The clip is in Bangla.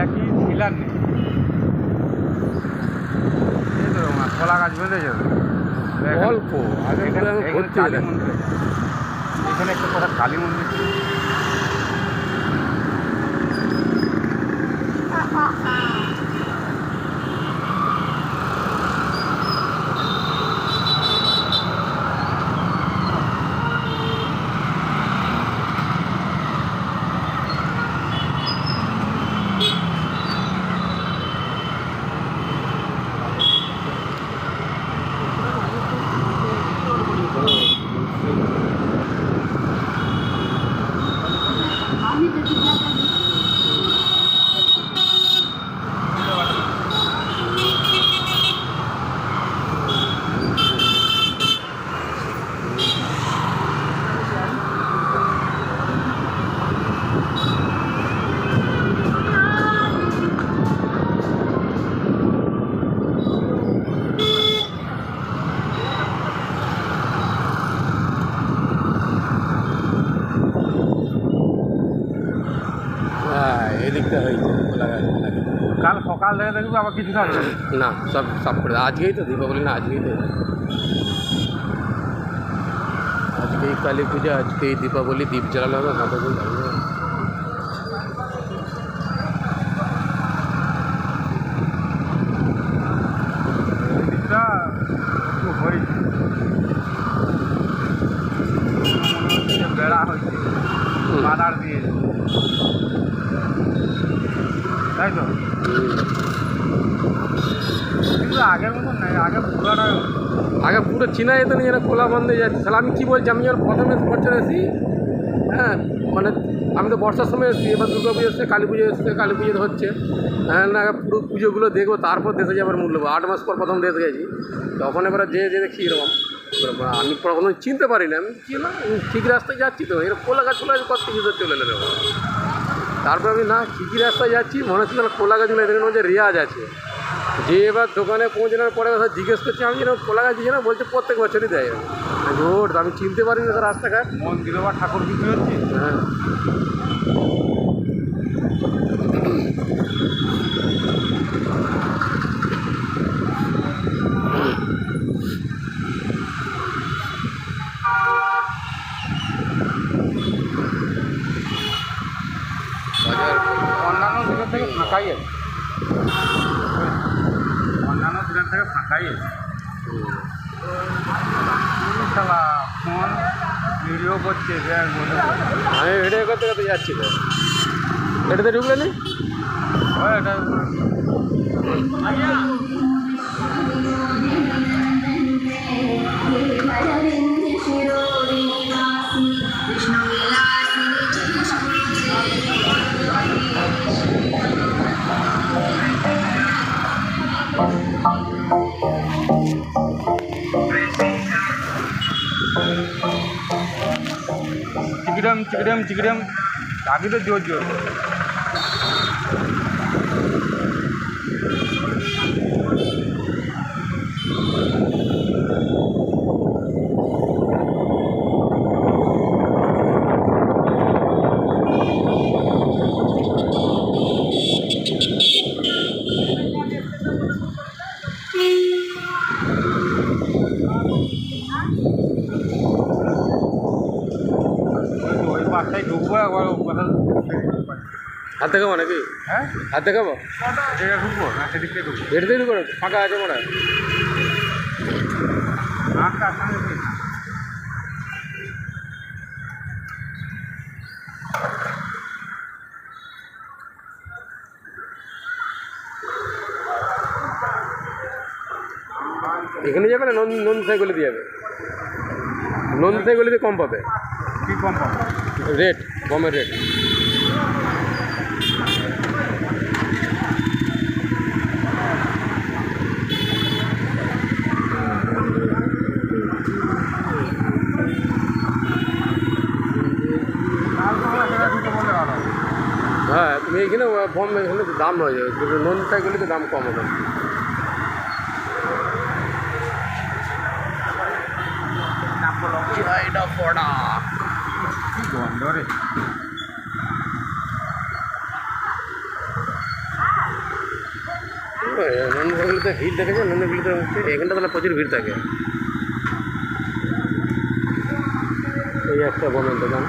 একই ছিলার নেই। এই তো কলা গাছ বেঁধে যাবে অল্প আগে ভর্তি কালী মন্দির আছে। এখানে একটা কথা কালী মন্দির ছিল। হ্যাঁ এদিকটা হয়েছে খোলা গাছ কাল সকাল থেকে দেখবো আবার কিছু থাকবে না। না সব সব করে আজকেই তো দীপাবলি না আজকেই তো আজকেই কালী পূজা আজকেই দীপাবলি দ্বীপ জ্বালানো হবে কতদিন থাকবে দিকটা একটু হয়েছে, মনে হচ্ছে যে বেড়া হয়েছে বাজার দিয়ে, তাই তো। কিন্তু আগের মতন নাই, আগে পুরাটা আগে পুরো চিনা যেত না যেন খোলা বন্ধ হয়ে যাচ্ছে। তাহলে আমি কী বলছি, আমি যখন প্রথমে বছর এসেছি, হ্যাঁ মানে আমি তো বর্ষার সময় এসেছি, এবার দুর্গা পুজো এসছে, কালী পুজো এসছে, কালী পুজো হচ্ছে, হ্যাঁ না পুরো পুজোগুলো দেখবো তারপর দেশে যাবার মূল্য 8 মাস পর প্রথম দেশ গেছি, তখন এবার যে দেখি এরকম আমি প্রথম চিনতে পারি না, আমি কি না ঠিক রাস্তায় যাচ্ছি তো এরকম কোলা গাছ কত কিছু চলে এলো এরকম। তারপর আমি না ঠিকই রাস্তায় যাচ্ছি, মনে হচ্ছে তাহলে কোলা গাছগুলো এদের মধ্যে রেয়াজ আছে। যে এবার দোকানে পৌঁছানোর পরে কথা জিজ্ঞেস করছি, আমি যেন কোলা গাছ দিয়েছি না, বলছে প্রত্যেক বছরই দেয় রোড, আমি চিনতে পারি না রাস্তাঘাট। মন্দির বা ঠাকুর বিক্রি হচ্ছে। হ্যাঁ অন্যান্য দিনের থেকে ফাঁকাই আছে, অন্যান্য দিনের থেকে ফাঁকাই আছে। শালা ফোন ভিডিও করছে ব্যাগ বসে বসে। আমি ভিডিও করতে করতে যাচ্ছি তো, এটাতে ঢুকলে নি হয় এটা চিকিডম চিকিডম চিকিডম আগে তো জোর জোর ওই পাশটায় ঢুকবো একবার কথা হাতে খাবো নাকি? হ্যাঁ হাতে খাবো এটা ঢুকবো না সেদিক থেকে ঢুকবো। এটা দিয়ে ঢুকো, ফাঁকা আছে মনে হয়। আচ্ছা আচ্ছা এখানে যাবে না নন্দী সাইকেলে দিয়ে যাবে, নন্দী সাইকেলে দিয়ে কম পাবে কী কম পাবো? রেট, গমের রেট। হ্যাঁ তুমি এখানে ফর্ম এখানে দাম হয়ে যাবে, নন্দী সাইকেলে দাম কম হবে। এটা পড়া কি গন্ধ রে। মন্দিরগুলোতে ভিড় দেখেছে, মন্দিরগুলোতে হচ্ছে এখানটা তাহলে প্রচুর ভিড় থাকে। এই একটা বনের দোকান।